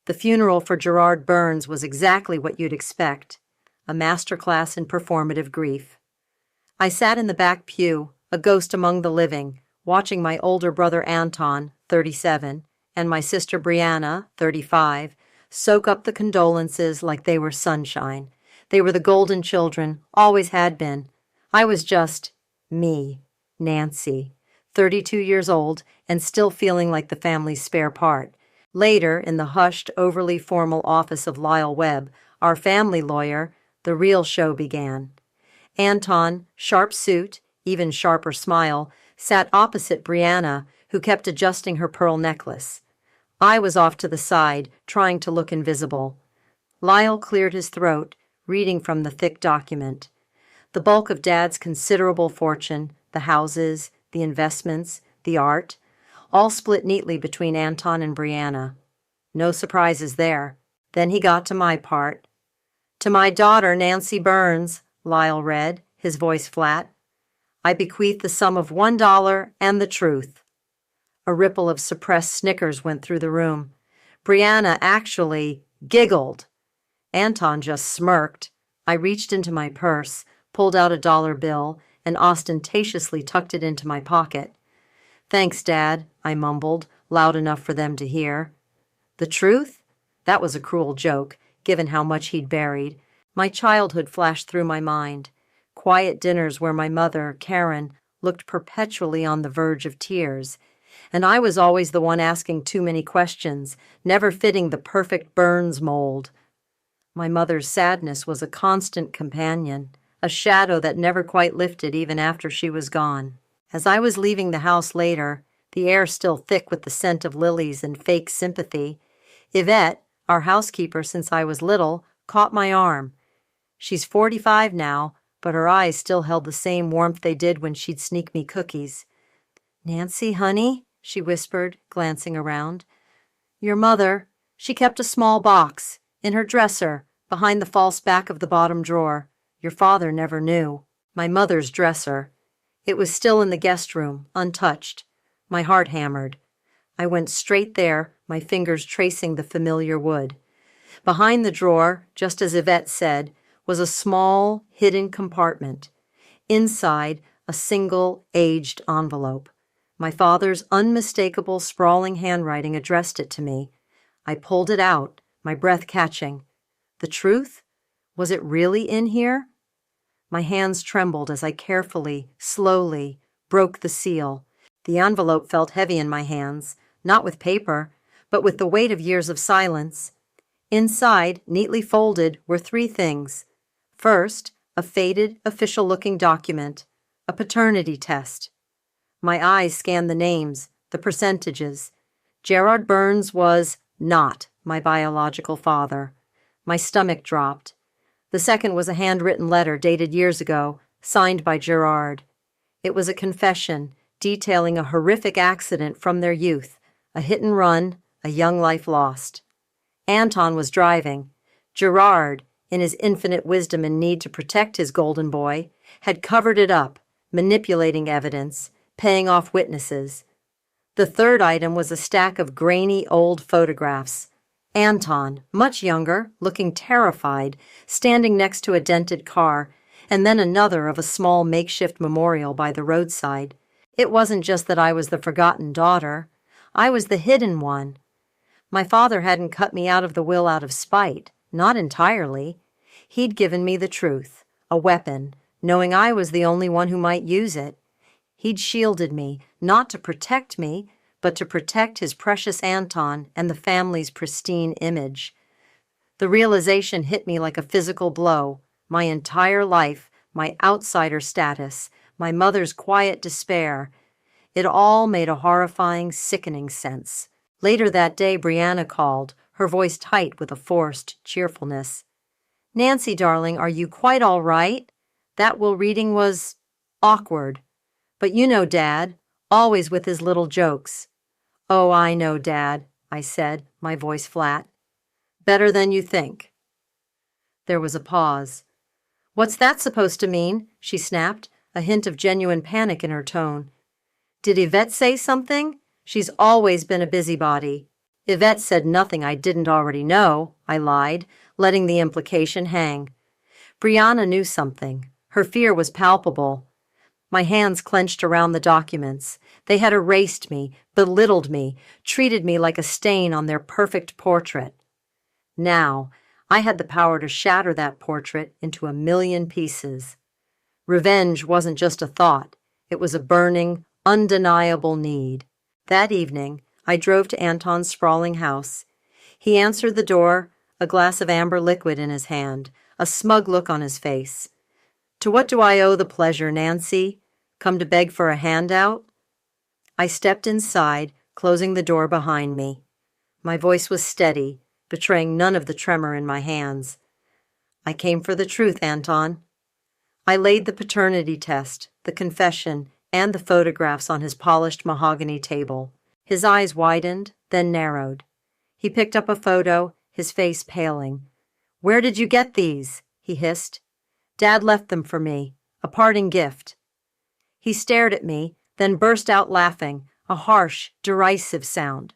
The funeral for Gerard Burns was exactly what you'd expect, a masterclass in performative grief. I sat in the back pew, a ghost among the living, watching my older brother Anton, 37, and my sister Brianna, 35, soak up the condolences like they were sunshine. They were the golden children, always had been. I was just me, Nancy, 32 years old and still feeling like the family's spare part. Later, in the hushed, overly formal office of Lyle Webb, our family lawyer, the real show began. Anton, sharp suit, even sharper smile, sat opposite Brianna, who kept adjusting her pearl necklace. I was off to the side, trying to look invisible. Lyle cleared his throat, reading from the thick document. The bulk of Dad's considerable fortune, the houses, the investments, the art, all split neatly between Anton and Brianna. No surprises there. Then he got to my part. "To my daughter, Nancy Burns," Lyle read, his voice flat, "I bequeath the sum of $1 and the truth." A ripple of suppressed snickers went through the room. Brianna actually giggled. Anton just smirked. I reached into my purse, pulled out a dollar bill, and ostentatiously tucked it into my pocket. "Thanks, Dad," I mumbled, loud enough for them to hear. The truth? That was a cruel joke, given how much he'd buried. My childhood flashed through my mind. Quiet dinners where my mother, Karen, looked perpetually on the verge of tears. And I was always the one asking too many questions, never fitting the perfect Burns mold. My mother's sadness was a constant companion, a shadow that never quite lifted even after she was gone. As I was leaving the house later, the air still thick with the scent of lilies and fake sympathy, Yvette, our housekeeper since I was little, caught my arm. She's 45 now, but her eyes still held the same warmth they did when she'd sneak me cookies. "Nancy, honey," she whispered, glancing around. "Your mother, she kept a small box, in her dresser, behind the false back of the bottom drawer. Your father never knew." My mother's dresser. It was still in the guest room, untouched. My heart hammered. I went straight there, my fingers tracing the familiar wood. Behind the drawer, just as Yvette said, was a small, hidden compartment. Inside, a single, aged envelope. My father's unmistakable, sprawling handwriting addressed it to me. I pulled it out, my breath catching. The truth? Was it really in here? My hands trembled as I carefully, slowly, broke the seal. The envelope felt heavy in my hands, not with paper, but with the weight of years of silence. Inside, neatly folded, were 3 things. First, a faded, official-looking document, a paternity test. My eyes scanned the names, the percentages. Gerard Burns was not my biological father. My stomach dropped. The second was a handwritten letter dated years ago, signed by Gerard. It was a confession detailing a horrific accident from their youth, a hit and run, a young life lost. Anton was driving. Gerard, in his infinite wisdom and need to protect his golden boy, had covered it up, manipulating evidence, paying off witnesses. The third item was a stack of grainy old photographs. Anton, much younger, looking terrified, standing next to a dented car, and then another of a small makeshift memorial by the roadside. It wasn't just that I was the forgotten daughter. I was the hidden one. My father hadn't cut me out of the will out of spite, not entirely. He'd given me the truth, a weapon, knowing I was the only one who might use it. He'd shielded me, not to protect me, but to protect his precious Anton and the family's pristine image. The realization hit me like a physical blow. My entire life, my outsider status, my mother's quiet despair, it all made a horrifying, sickening sense. Later that day, Brianna called, her voice tight with a forced cheerfulness. "Nancy, darling, are you quite all right? That will reading was awkward. But you know Dad, always with his little jokes." "Oh, I know, Dad," I said, my voice flat. "Better than you think." There was a pause. "What's that supposed to mean?" she snapped, a hint of genuine panic in her tone. "Did Yvette say something? She's always been a busybody." Yvette said nothing I didn't already know, I lied, letting the implication hang. Brianna knew something. Her fear was palpable. My hands clenched around the documents. They had erased me, belittled me, treated me like a stain on their perfect portrait. Now, I had the power to shatter that portrait into a million pieces. Revenge wasn't just a thought. It was a burning, undeniable need. That evening, I drove to Anton's sprawling house. He answered the door, a glass of amber liquid in his hand, a smug look on his face. "To what do I owe the pleasure, Nancy? Come to beg for a handout?" I stepped inside, closing the door behind me. My voice was steady, betraying none of the tremor in my hands. "I came for the truth, Anton." I laid the paternity test, the confession, and the photographs on his polished mahogany table. His eyes widened, then narrowed. He picked up a photo, his face paling. "Where did you get these?" he hissed. "Dad left them for me, a parting gift." He stared at me, then burst out laughing, a harsh, derisive sound.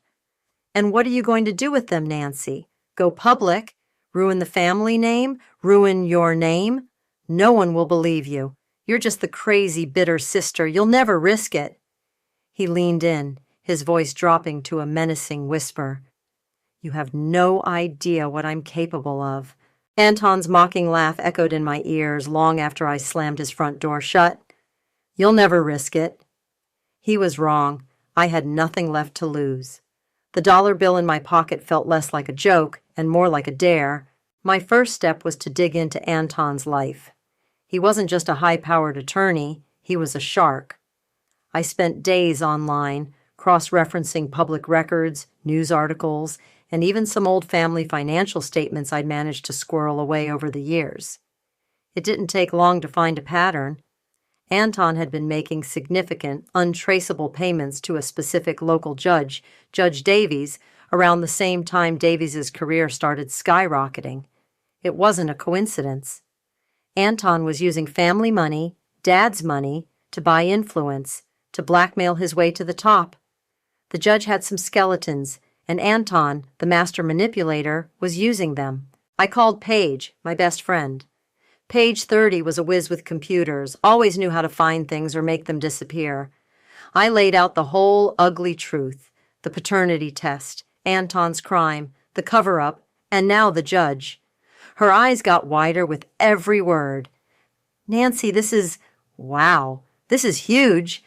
"And what are you going to do with them, Nancy? Go public? Ruin the family name? Ruin your name? No one will believe you. You're just the crazy, bitter sister. You'll never risk it." He leaned in, his voice dropping to a menacing whisper. "You have no idea what I'm capable of." Anton's mocking laugh echoed in my ears long after I slammed his front door shut. "You'll never risk it." He was wrong. I had nothing left to lose. The dollar bill in my pocket felt less like a joke and more like a dare. My first step was to dig into Anton's life. He wasn't just a high-powered attorney, he was a shark. I spent days online, cross-referencing public records, news articles, and even some old family financial statements I'd managed to squirrel away over the years. It didn't take long to find a pattern. Anton had been making significant, untraceable payments to a specific local judge, Judge Davies, around the same time Davies's career started skyrocketing. It wasn't a coincidence. Anton was using family money, Dad's money, to buy influence, to blackmail his way to the top. The judge had some skeletons, and Anton, the master manipulator, was using them. I called Paige, my best friend. Page 30 was a whiz with computers, always knew how to find things or make them disappear. I laid out the whole ugly truth, the paternity test, Anton's crime, the cover-up, and now the judge. Her eyes got wider with every word. "Nancy, wow, this is huge."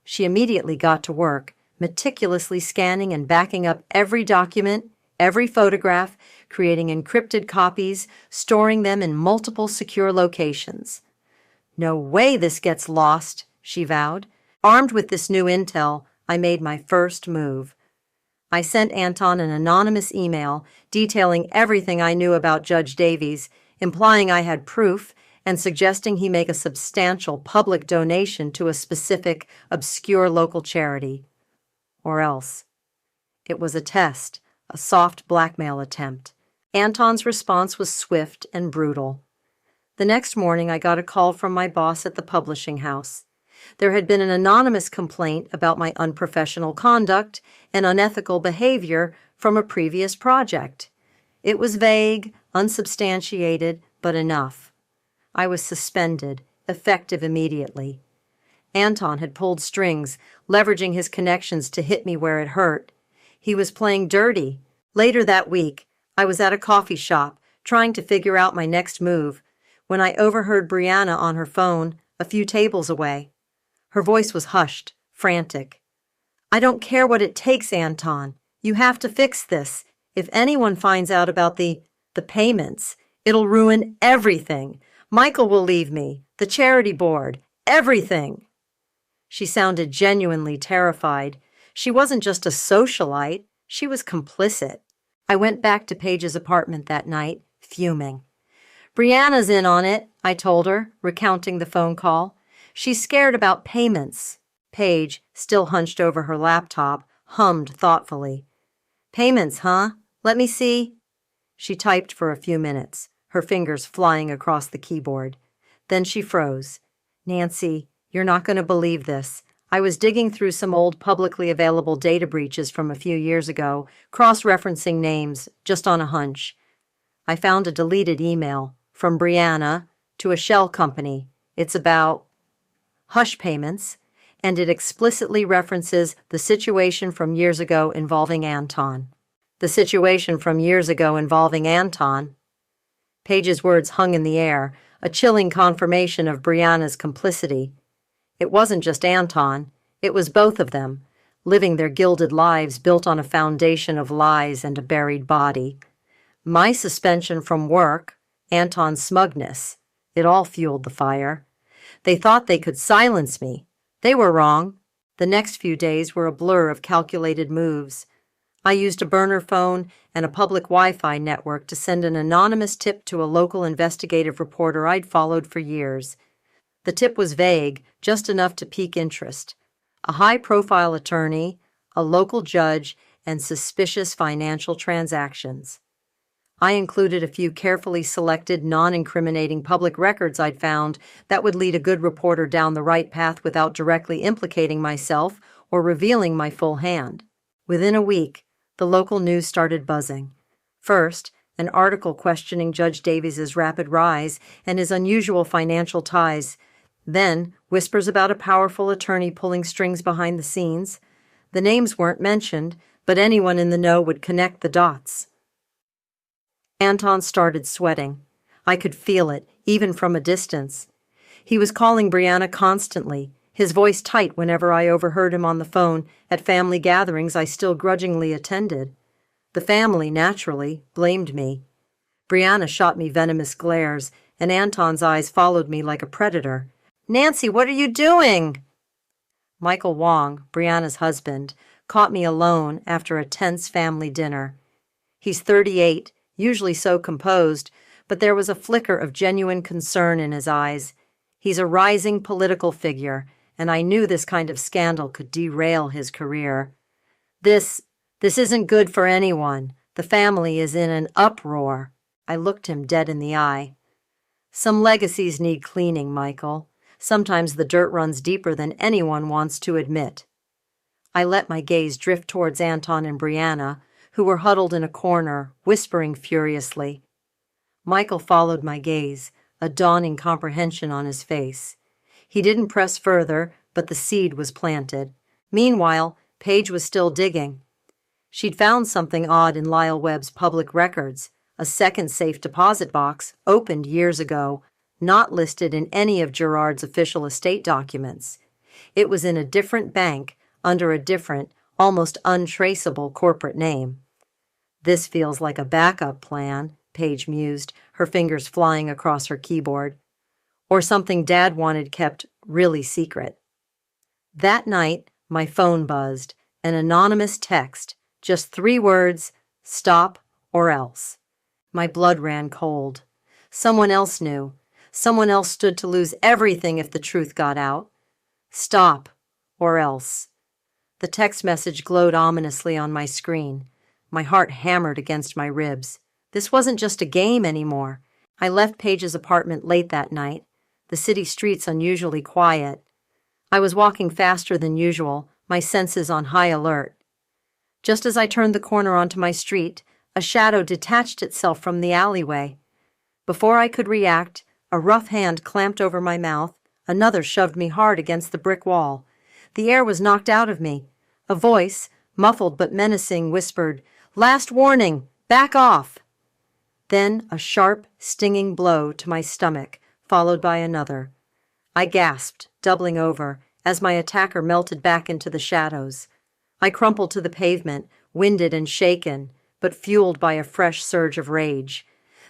She immediately got to work, meticulously scanning and backing up every document, every photograph, creating encrypted copies, storing them in multiple secure locations. "No way this gets lost," she vowed. Armed with this new intel, I made my first move. I sent Anton an anonymous email detailing everything I knew about Judge Davies, implying I had proof, and suggesting he make a substantial public donation to a specific, obscure local charity. Or else. It was a test, a soft blackmail attempt. Anton's response was swift and brutal. The next morning, I got a call from my boss at the publishing house. There had been an anonymous complaint about my unprofessional conduct and unethical behavior from a previous project. It was vague, unsubstantiated, but enough. I was suspended, effective immediately. Anton had pulled strings, leveraging his connections to hit me where it hurt. He was playing dirty. Later that week, I was at a coffee shop, trying to figure out my next move, when I overheard Brianna on her phone, a few tables away. Her voice was hushed, frantic. "I don't care what it takes, Anton. You have to fix this. If anyone finds out about the payments, it'll ruin everything. Michael will leave me, the charity board, everything." She sounded genuinely terrified. She wasn't just a socialite, she was complicit. I went back to Paige's apartment that night, fuming. "Brianna's in on it," I told her, recounting the phone call. "She's scared about payments." Paige, still hunched over her laptop, hummed thoughtfully. "Payments, huh? Let me see." She typed for a few minutes, her fingers flying across the keyboard. Then she froze. "Nancy, you're not going to believe this. I was digging through some old publicly available data breaches from a few years ago, cross-referencing names, just on a hunch. I found a deleted email from Brianna to a shell company. It's about hush payments, and it explicitly references the situation from years ago involving Anton. The situation from years ago involving Anton. Paige's words hung in the air, a chilling confirmation of Brianna's complicity. It wasn't just Anton, it was both of them, living their gilded lives built on a foundation of lies and a buried body. My suspension from work, Anton's smugness, it all fueled the fire. They thought they could silence me. They were wrong. The next few days were a blur of calculated moves. I used a burner phone and a public Wi-Fi network to send an anonymous tip to a local investigative reporter I'd followed for years. The tip was vague, just enough to pique interest. A high-profile attorney, a local judge, and suspicious financial transactions. I included a few carefully selected, non-incriminating public records I'd found that would lead a good reporter down the right path without directly implicating myself or revealing my full hand. Within a week, the local news started buzzing. First, an article questioning Judge Davies's rapid rise and his unusual financial ties. Then, whispers about a powerful attorney pulling strings behind the scenes. The names weren't mentioned, but anyone in the know would connect the dots. Anton started sweating. I could feel it, even from a distance. He was calling Brianna constantly, his voice tight whenever I overheard him on the phone at family gatherings I still grudgingly attended. The family, naturally, blamed me. Brianna shot me venomous glares, and Anton's eyes followed me like a predator. "Nancy, what are you doing?" Michael Wong, Brianna's husband, caught me alone after a tense family dinner. He's 38, usually so composed, but there was a flicker of genuine concern in his eyes. He's a rising political figure, and I knew this kind of scandal could derail his career. This isn't good for anyone. The family is in an uproar. I looked him dead in the eye. Some legacies need cleaning, Michael. Sometimes the dirt runs deeper than anyone wants to admit. I let my gaze drift towards Anton and Brianna, who were huddled in a corner, whispering furiously. Michael followed my gaze, a dawning comprehension on his face. He didn't press further, but the seed was planted. Meanwhile, Paige was still digging. She'd found something odd in Lyle Webb's public records, a second safe deposit box, opened years ago, not listed in any of Gerard's official estate documents. It was in a different bank, under a different, almost untraceable corporate name. "This feels like a backup plan," Paige mused, her fingers flying across her keyboard. "Or something Dad wanted kept really secret." That night, my phone buzzed, an anonymous text, just 3 words, "Stop or else." My blood ran cold. Someone else knew. Someone else stood to lose everything if the truth got out. Stop or else. The text message glowed ominously on my screen. My heart hammered against my ribs. This wasn't just a game anymore. I left Paige's apartment late that night, the city streets unusually quiet. I was walking faster than usual, my senses on high alert. Just as I turned the corner onto my street, a shadow detached itself from the alleyway. Before I could react, a rough hand clamped over my mouth, another shoved me hard against the brick wall. The air was knocked out of me. A voice, muffled but menacing, whispered, "Last warning! Back off!" Then a sharp, stinging blow to my stomach, followed by another. I gasped, doubling over, as my attacker melted back into the shadows. I crumpled to the pavement, winded and shaken, but fueled by a fresh surge of rage.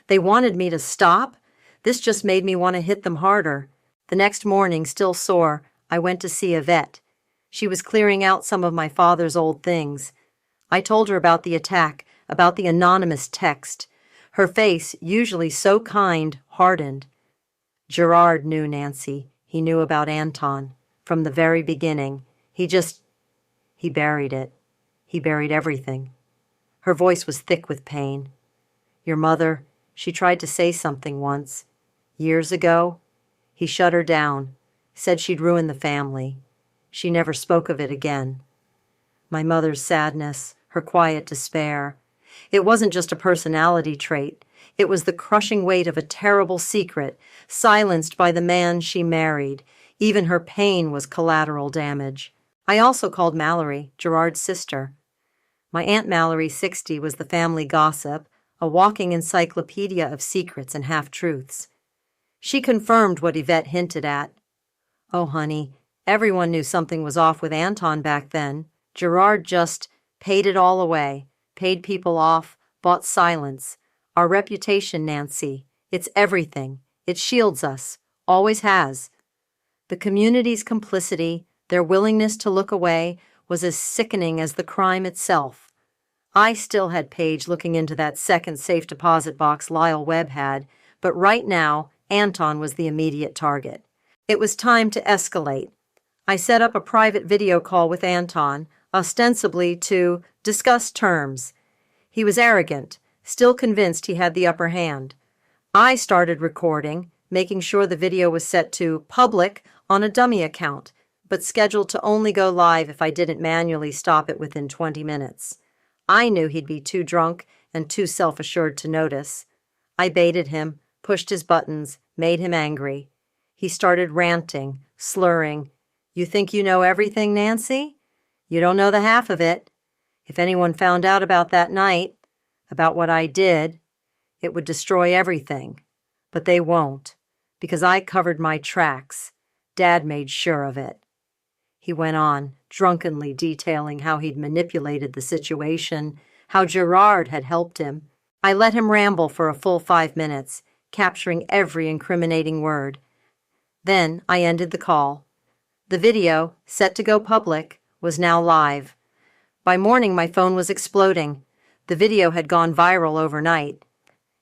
They wanted me to stop? This just made me want to hit them harder. The next morning, still sore, I went to see a vet. She was clearing out some of my father's old things. I told her about the attack, about the anonymous text. Her face, usually so kind, hardened. Gerard knew, Nancy. He knew about Anton. From the very beginning. He buried it. He buried everything. Her voice was thick with pain. Your mother, she tried to say something once. Years ago, he shut her down, said she'd ruin the family. She never spoke of it again. My mother's sadness, her quiet despair. It wasn't just a personality trait. It was the crushing weight of a terrible secret, silenced by the man she married. Even her pain was collateral damage. I also called Mallory, Gerard's sister. My Aunt Mallory, 60, was the family gossip, a walking encyclopedia of secrets and half-truths. She confirmed what Yvette hinted at. Oh, honey, everyone knew something was off with Anton back then. Gerard just paid it all away, paid people off, bought silence. Our reputation, Nancy, it's everything. It shields us, always has. The community's complicity, their willingness to look away, was as sickening as the crime itself. I still had Paige looking into that second safe deposit box Lyle Webb had, but right now, Anton was the immediate target. It was time to escalate. I set up a private video call with Anton, ostensibly to discuss terms. He was arrogant, still convinced he had the upper hand. I started recording, making sure the video was set to public on a dummy account, but scheduled to only go live if I didn't manually stop it within 20 minutes. I knew he'd be too drunk and too self-assured to notice. I baited him, pushed his buttons, made him angry. He started ranting, slurring. You think you know everything, Nancy? You don't know the half of it. If anyone found out about that night, about what I did, it would destroy everything. But they won't, because I covered my tracks. Dad made sure of it. He went on, drunkenly detailing how he'd manipulated the situation, how Gerard had helped him. I let him ramble for a full 5 minutes, capturing every incriminating word. Then I ended the call. The video, set to go public, was now live. By morning, my phone was exploding. The video had gone viral overnight.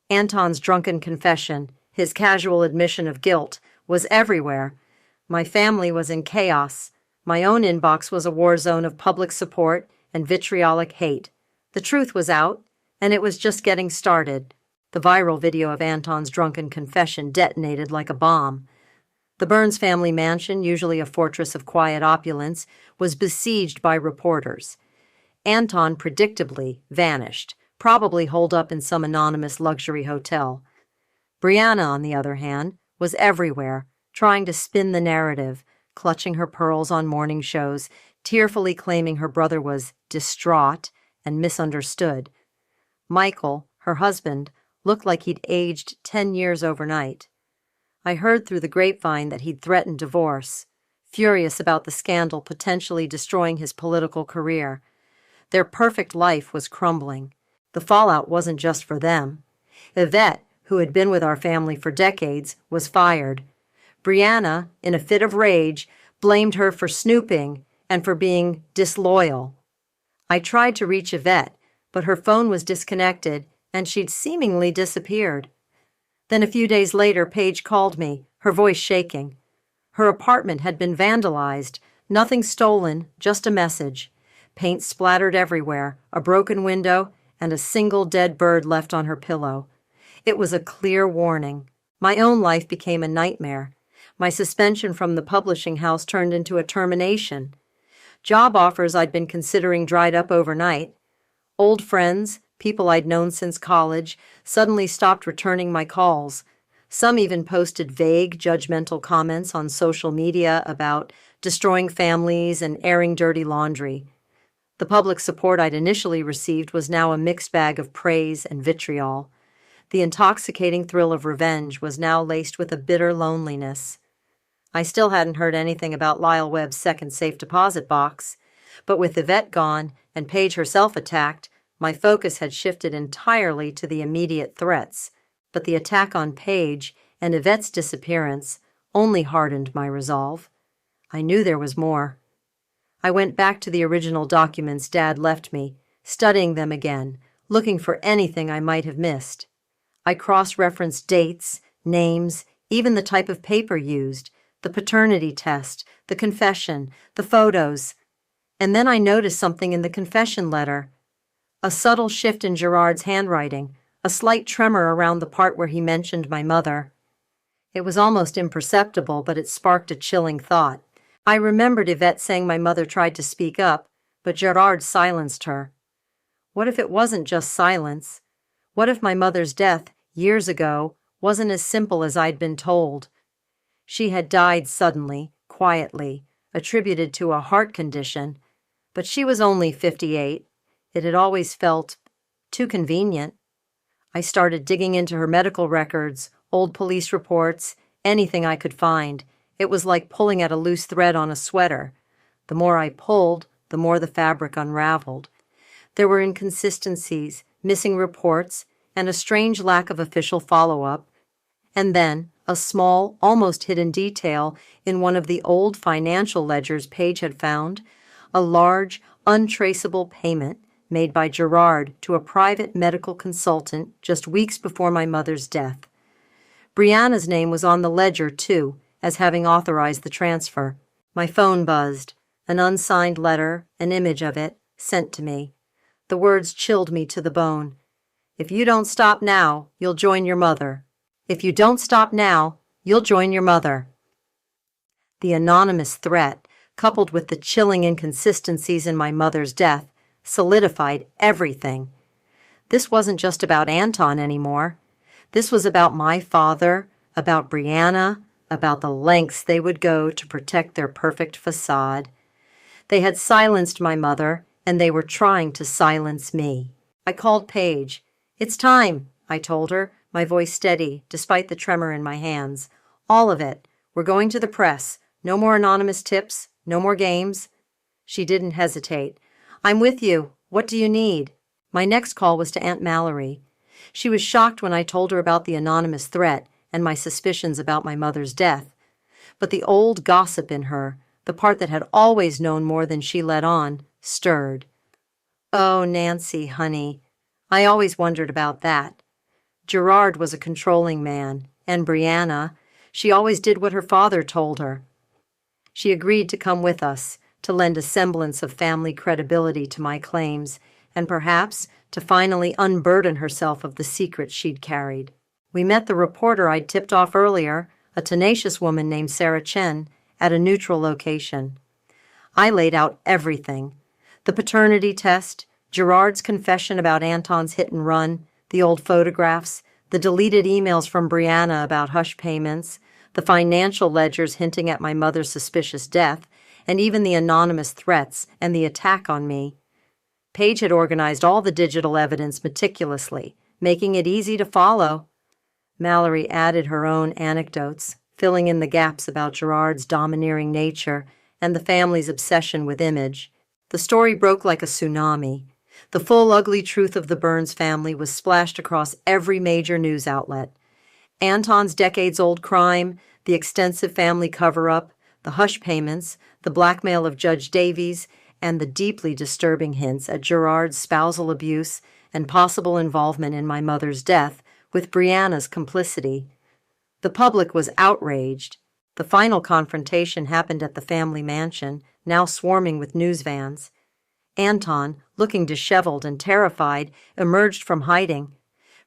Anton's drunken confession, his casual admission of guilt, was everywhere. My family was in chaos. My own inbox was a war zone of public support and vitriolic hate. The truth was out, and it was just getting started. The viral video of Anton's drunken confession detonated like a bomb. The Burns family mansion, usually a fortress of quiet opulence, was besieged by reporters. Anton predictably vanished, probably holed up in some anonymous luxury hotel. Brianna, on the other hand, was everywhere, trying to spin the narrative, clutching her pearls on morning shows, tearfully claiming her brother was distraught and misunderstood. Michael, her husband, looked like he'd aged 10 years overnight. I heard through the grapevine that he'd threatened divorce, furious about the scandal potentially destroying his political career. Their perfect life was crumbling. The fallout wasn't just for them. Yvette, who had been with our family for decades, was fired. Brianna, in a fit of rage, blamed her for snooping and for being disloyal. I tried to reach Yvette, but her phone was disconnected and she'd seemingly disappeared. Then a few days later, Paige called me, her voice shaking. Her apartment had been vandalized, nothing stolen, just a message. Paint splattered everywhere, a broken window, and a single dead bird left on her pillow. It was a clear warning. My own life became a nightmare. My suspension from the publishing house turned into a termination. Job offers I'd been considering dried up overnight. Old friends, people I'd known since college, suddenly stopped returning my calls. Some even posted vague, judgmental comments on social media about destroying families and airing dirty laundry. The public support I'd initially received was now a mixed bag of praise and vitriol. The intoxicating thrill of revenge was now laced with a bitter loneliness. I still hadn't heard anything about Lyle Webb's second safe deposit box, but with Yvette gone and Paige herself attacked, my focus had shifted entirely to the immediate threats. But the attack on Paige and Yvette's disappearance only hardened my resolve. I knew there was more. I went back to the original documents Dad left me, studying them again, looking for anything I might have missed. I cross-referenced dates, names, even the type of paper used, the paternity test, the confession, the photos. And then I noticed something in the confession letter. A subtle shift in Gerard's handwriting, a slight tremor around the part where he mentioned my mother. It was almost imperceptible, but it sparked a chilling thought. I remembered Yvette saying my mother tried to speak up, but Gerard silenced her. What if it wasn't just silence? What if my mother's death, years ago, wasn't as simple as I'd been told? She had died suddenly, quietly, attributed to a heart condition, but she was only 58. It had always felt too convenient. I started digging into her medical records, old police reports, anything I could find. It was like pulling at a loose thread on a sweater. The more I pulled, the more the fabric unraveled. There were inconsistencies, missing reports, and a strange lack of official follow-up. And then, a small, almost hidden detail in one of the old financial ledgers Paige had found, a large, untraceable payment made by Gerard to a private medical consultant just weeks before my mother's death. Brianna's name was on the ledger, too, as having authorized the transfer. My phone buzzed. An unsigned letter, an image of it, sent to me. The words chilled me to the bone. If you don't stop now, you'll join your mother. If you don't stop now, you'll join your mother. The anonymous threat, coupled with the chilling inconsistencies in my mother's death, solidified everything. This wasn't just about Anton anymore. This was about my father, about Brianna, about the lengths they would go to protect their perfect facade. They had silenced my mother, and they were trying to silence me. I called Paige. "It's time," I told her, my voice steady, despite the tremor in my hands. "All of it. We're going to the press. No more anonymous tips. No more games." She didn't hesitate. "I'm with you. What do you need?" My next call was to Aunt Mallory. She was shocked when I told her about the anonymous threat and my suspicions about my mother's death. But the old gossip in her, the part that had always known more than she let on, stirred. "Oh, Nancy, honey, I always wondered about that. Gerard was a controlling man, and Brianna, she always did what her father told her." She agreed to come with us, to lend a semblance of family credibility to my claims, and perhaps to finally unburden herself of the secret she'd carried. We met the reporter I'd tipped off earlier, a tenacious woman named Sarah Chen, at a neutral location. I laid out everything. The paternity test, Gerard's confession about Anton's hit and run, the old photographs, the deleted emails from Brianna about hush payments, the financial ledgers hinting at my mother's suspicious death, and even the anonymous threats and the attack on me. Paige had organized all the digital evidence meticulously, making it easy to follow. Mallory added her own anecdotes, filling in the gaps about Gerard's domineering nature and the family's obsession with image. The story broke like a tsunami. The full ugly truth of the Burns family was splashed across every major news outlet. Anton's decades-old crime, the extensive family cover-up, the hush payments, the blackmail of Judge Davies, and the deeply disturbing hints at Gerard's spousal abuse and possible involvement in my mother's death with Brianna's complicity. The public was outraged. The final confrontation happened at the family mansion, now swarming with news vans. Anton, looking disheveled and terrified, emerged from hiding.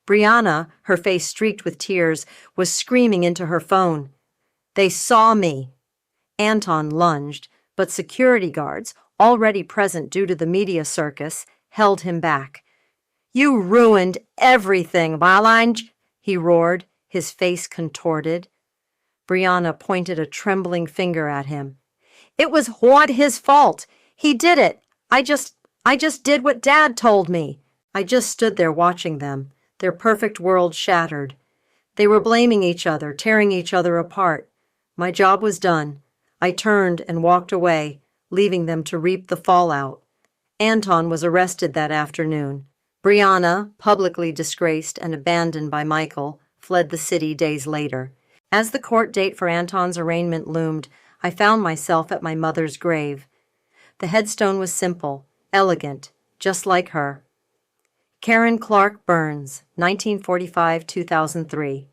Brianna, her face streaked with tears, was screaming into her phone. "They saw me!" Anton lunged, but security guards, already present due to the media circus, held him back. "You ruined everything, Valange!" he roared, his face contorted. Brianna pointed a trembling finger at him. "It was what his fault. He did it. I just did what Dad told me." I just stood there watching them, their perfect world shattered. They were blaming each other, tearing each other apart. My job was done. I turned and walked away, leaving them to reap the fallout. Anton was arrested that afternoon. Brianna, publicly disgraced and abandoned by Michael, fled the city days later. As the court date for Anton's arraignment loomed, I found myself at my mother's grave. The headstone was simple, elegant, just like her. Karen Clark Burns, 1945-2003.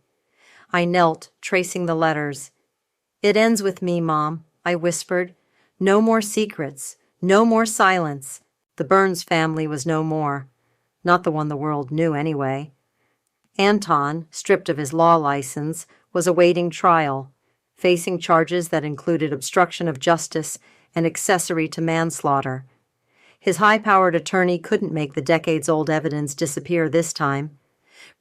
I knelt, tracing the letters. "It ends with me, Mom," I whispered. "No more secrets, no more silence." The Burns family was no more. Not the one the world knew, anyway. Anton, stripped of his law license, was awaiting trial. facing charges that included obstruction of justice and accessory to manslaughter. His high-powered attorney couldn't make the decades-old evidence disappear this time.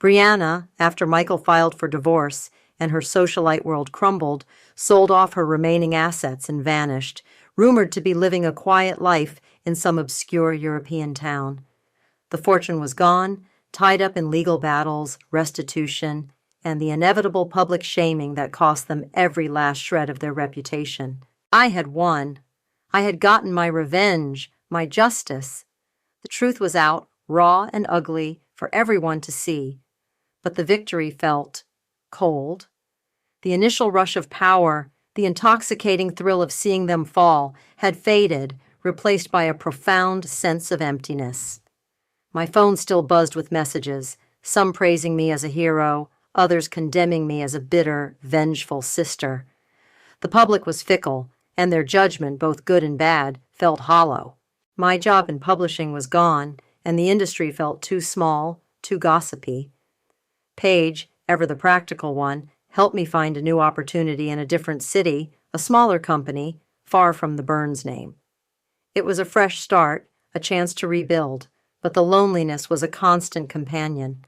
Brianna, after Michael filed for divorce and her socialite world crumbled, sold off her remaining assets and vanished, rumored to be living a quiet life in some obscure European town. The fortune was gone, tied up in legal battles, restitution, and the inevitable public shaming that cost them every last shred of their reputation. I had won. I had gotten my revenge, my justice. The truth was out, raw and ugly, for everyone to see. But the victory felt cold. The initial rush of power, the intoxicating thrill of seeing them fall, had faded, replaced by a profound sense of emptiness. My phone still buzzed with messages, some praising me as a hero, others condemning me as a bitter, vengeful sister. The public was fickle, and their judgment, both good and bad, felt hollow. My job in publishing was gone, and the industry felt too small, too gossipy. Paige, ever the practical one, helped me find a new opportunity in a different city, a smaller company, far from the Burns name. It was a fresh start, a chance to rebuild, but the loneliness was a constant companion.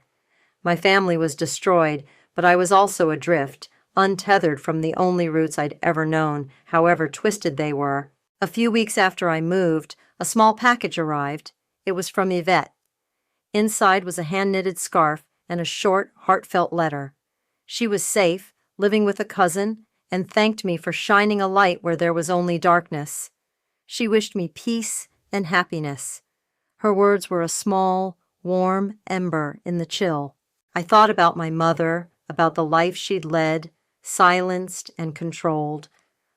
My family was destroyed, but I was also adrift, untethered from the only roots I'd ever known, however twisted they were. A few weeks after I moved, a small package arrived. It was from Yvette. Inside was a hand-knitted scarf and a short, heartfelt letter. She was safe, living with a cousin, and thanked me for shining a light where there was only darkness. She wished me peace and happiness. Her words were a small, warm ember in the chill. I thought about my mother, about the life she'd led, silenced and controlled.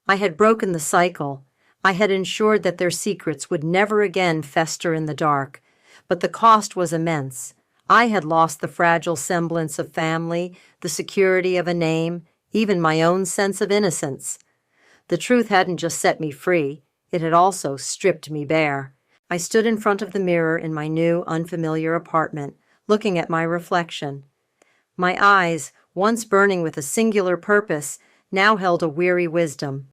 I had broken the cycle. I had ensured that their secrets would never again fester in the dark, but the cost was immense. I had lost the fragile semblance of family, the security of a name, even my own sense of innocence. The truth hadn't just set me free, it had also stripped me bare. I stood in front of the mirror in my new, unfamiliar apartment, looking at my reflection. My eyes, once burning with a singular purpose, now held a weary wisdom.